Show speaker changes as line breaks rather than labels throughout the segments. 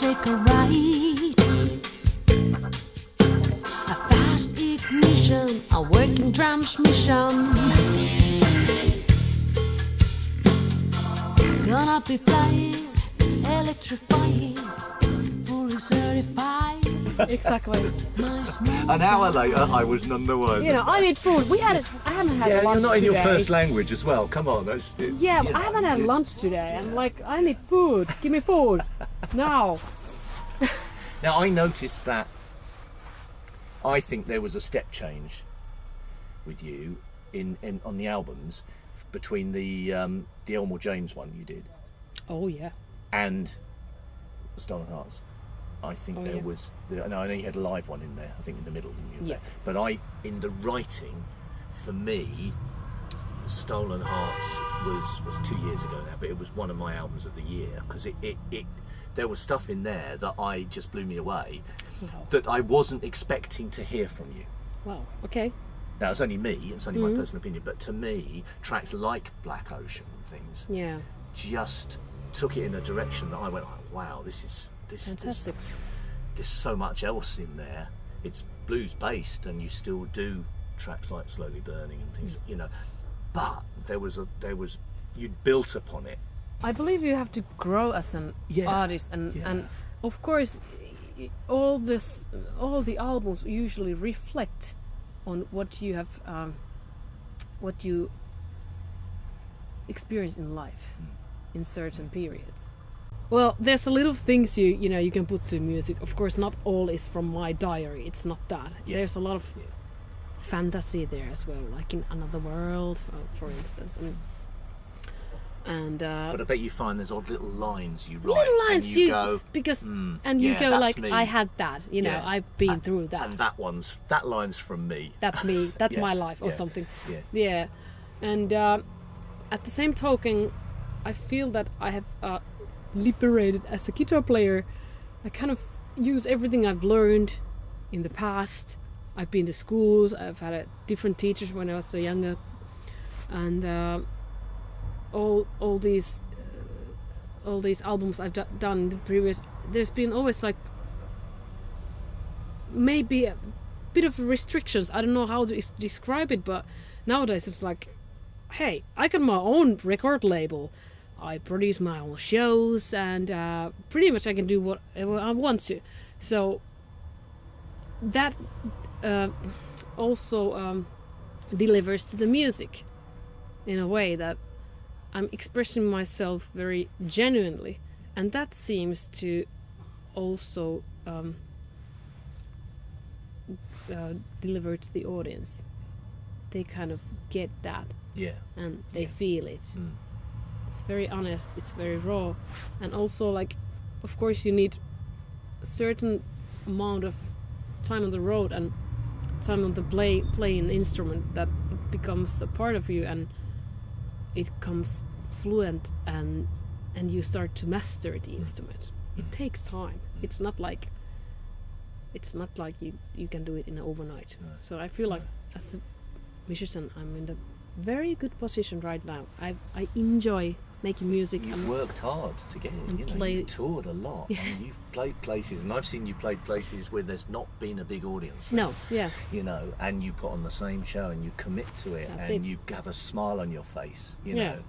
take a ride. A fast ignition, a working transmission. Gonna be flying, electrifying, fully certified.
Exactly.
An hour later, I was none the wiser.
You know, I need food. I haven't had lunch
you're not in
today.
your first language as well. Come on, I
haven't had lunch today. I'm like, I need food. Give me food now.
Now I noticed that. I think there was a step change with you in on the albums between the Elmore James one you did.
Oh yeah.
And Stolen Hearts. I think was. I know he had a live one in there. I think in the middle.
Yeah.
But in the writing, for me, Stolen Hearts was 2 years ago now. But it was one of my albums of the year because it there was stuff in there that I just blew me away, that I wasn't expecting to hear from you.
Wow. Okay.
Now it's only me. It's only my personal opinion. But to me, tracks like Black Ocean and things, just took it in a direction that I went, oh, wow, this is.
Fantastic.
There's so much else in there. It's blues based, and you still do tracks like Slowly Burning and things, you know. But there was you'd built upon it.
I believe you have to grow as an artist, and of course, all the albums usually reflect on what you have, what you experience in life in certain periods. Well, there's a little things you can put to music. Of course, not all is from my diary. It's not that. Yeah. There's a lot of fantasy there as well, like in Another World, for instance. But
I bet you find there's odd little lines you write.
Little lines
and you go
because you go like, me. I had that. I've been through that.
And that line's from me.
That's me. That's my life or something. Yeah. And at the same token, I feel that I have. Liberated as a guitar player. I kind of use everything I've learned in the past. I've been to schools, I've had different teachers when I was so younger, and all these albums I've done in the previous, there's been always like maybe a bit of restrictions. I don't know how to describe it, but nowadays it's like, hey, I got my own record label. I produce my own shows, and pretty much I can do whatever I want to. So that also delivers to the music in a way that I'm expressing myself very genuinely, and that seems to also deliver to the audience. They kind of get that, and they feel it. It's very honest, it's very raw, and also, like, of course you need a certain amount of time on the road and time on the playing instrument that it becomes a part of you, and it comes fluent, and you start to master the instrument. It takes time. It's not like you can do it in overnight. So I feel like as a musician, I'm in the very good position right now. I enjoy making music.
You've worked hard to get it. You've toured a lot.
Yeah.
And you've played places, and I've seen you play places where there's not been a big audience.
No,
and you put on the same show, and you commit to it, you have a smile on your face. You know,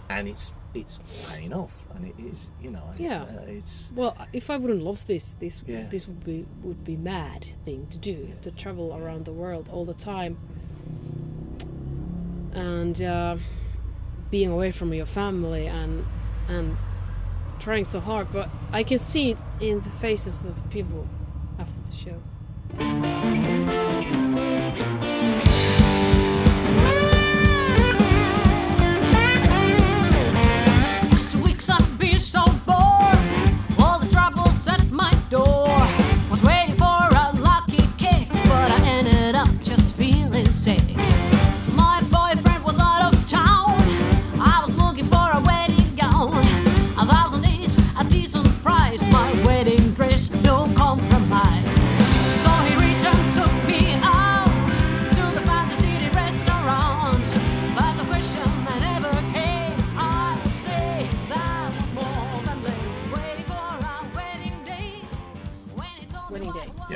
and it's paying off, and it is. It's.
Well, if I wouldn't love this would be mad thing to do, to travel around the world all the time. And being away from your family and trying so hard, but I can see it in the faces of people after the show.
Used to weeks I'd be so bored, all the troubles at my door. Was waiting for a lucky kick, but I ended up just feeling sick. My boyfriend was out of town, I was looking for a wedding gown. 1,000 is a decent price, my wedding dress, no compromise. So he returned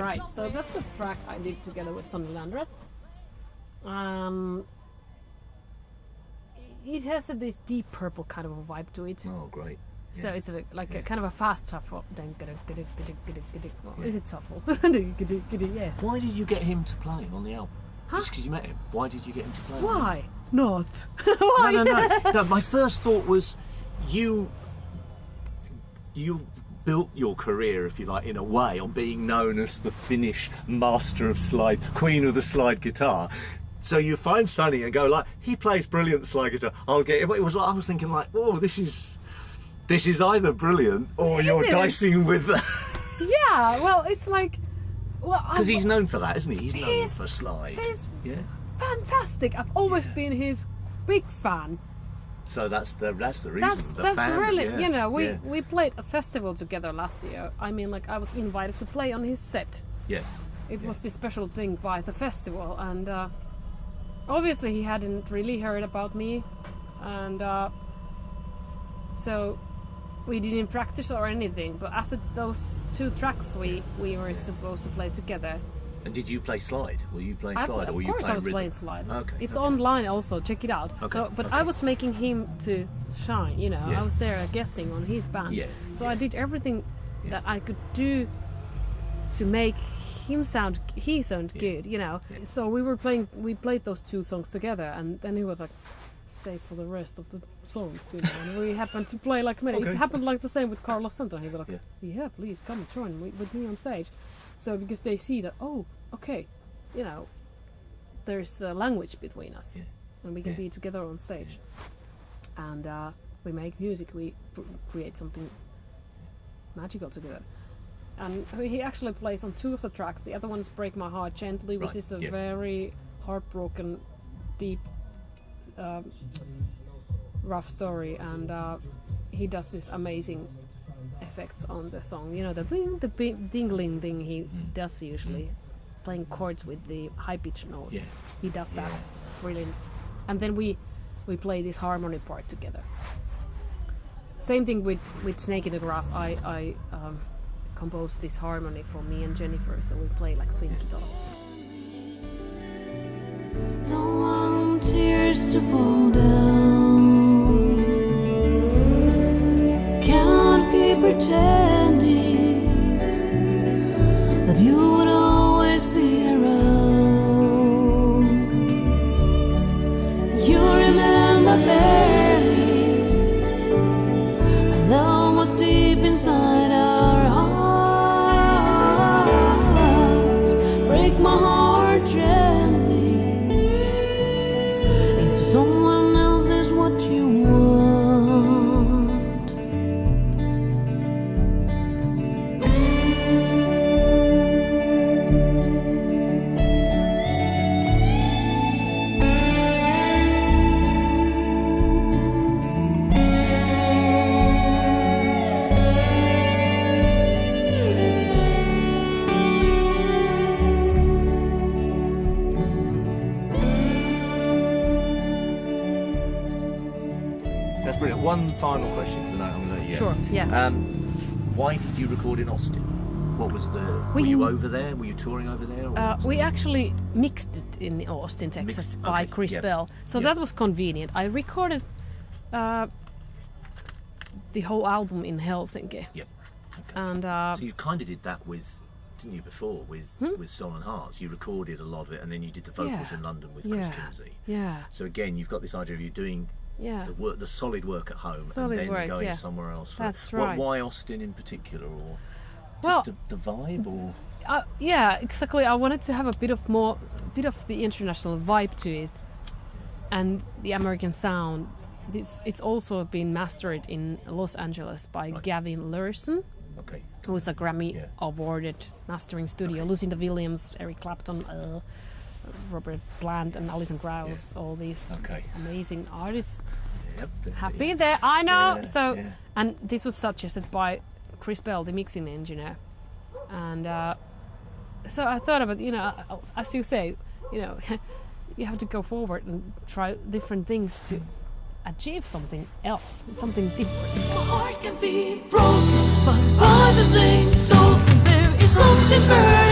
right. So that's a track I did together with Sonny Landreth. It has this deep purple kind of a vibe to it.
Oh, great.
So it's like a kind of a fast shuffle. Is it shuffle? Yeah.
Why did you get him to play on the album? Just because you met him? Why did you get him to play?
Why not? Why?
No. My first thought was you built your career, if you like, in a way, on being known as the Finnish master of slide, queen of the slide guitar. So you find Sonny and go like, he plays brilliant slide guitar. I'll get it. It was like, I was thinking like, oh, this is either brilliant or you're dicing with.
Yeah. Well, it's like,
because he's known for that, isn't he? He's known for slide.
He's fantastic. I've always been his big fan.
So that's the reason.
That's really,
yeah,
you know, we played a festival together last year. I mean, like I was invited to play on his set.
Yeah.
It was this special thing by the festival, and obviously he hadn't really heard about me, and so we didn't practice or anything. But after those 2 tracks, we were supposed to play together.
And did you play slide? Were you playing slide, or were you
Of course,
playing
I was
rhythm?
playing slide.
Okay.
It's online also. Check it out.
Okay.
So, but I was making him to shine. You know,
Yeah.
I was there guesting on his band.
Yeah.
So I did everything that I could do to make him sound good. You know.
Yeah.
So we played those 2 songs together, and then he was like, "Stay for the rest of the songs." You know, and we happened to play like many.
Okay.
It happened like the same with Carlos Santos. He was like,
Yeah.
"Yeah, please come join with me on stage." So because they see that, oh, okay. You know, there's a language between us, and we can be together on stage, and we make music. We create something magical together. And he actually plays on 2 of the tracks. The other one is "Break My Heart Gently," which is a very heartbroken, deep, rough story, and he does this amazing effects on the song. You know, the dingling thing he does usually. Playing chords with the high-pitched notes.
Yeah.
He does that. It's brilliant. And then we play this harmony part together. Same thing with Snake in the Grass. I composed this harmony for me and Jennifer, so we play like twin guitars.
Don't want tears to fall down. Cannot keep pretending that you would always be around. You remember barely, and almost deep inside our hearts. Break my heart gently. If someone else is what you want.
That's brilliant. One final question, because I'm going to let you go.
Sure, yeah.
Why did you record in Austin? What was were you over there? Were you touring over there? Or
We actually mixed it in Austin, Texas by Chris Bell. So that was convenient. I recorded the whole album in Helsinki.
Yep. Okay.
And
so you kind of did that with, didn't you, before with Soul and Hearts? You recorded a lot of it, and then you did the vocals in London with Chris Kinsey.
Yeah.
So again, you've got this idea of you doing the solid work at home and then going somewhere else.
That's right.
Why Austin in particular, or just the vibe, or?
Yeah, exactly. I wanted to have a bit of the international vibe to it, and the American sound. It's also been mastered in Los Angeles by Gavin Larson, who is a Grammy awarded mastering studio. Lucinda Williams, Eric Clapton, Robert Plant, and Alison Krauss. All these amazing artists have been there. I know. And this was suggested by Chris Bell, the mixing engineer, and so I thought about, as you say, you have to go forward and try different things to achieve something else, something different.
My heart can be broken, but by the same token there is something burning.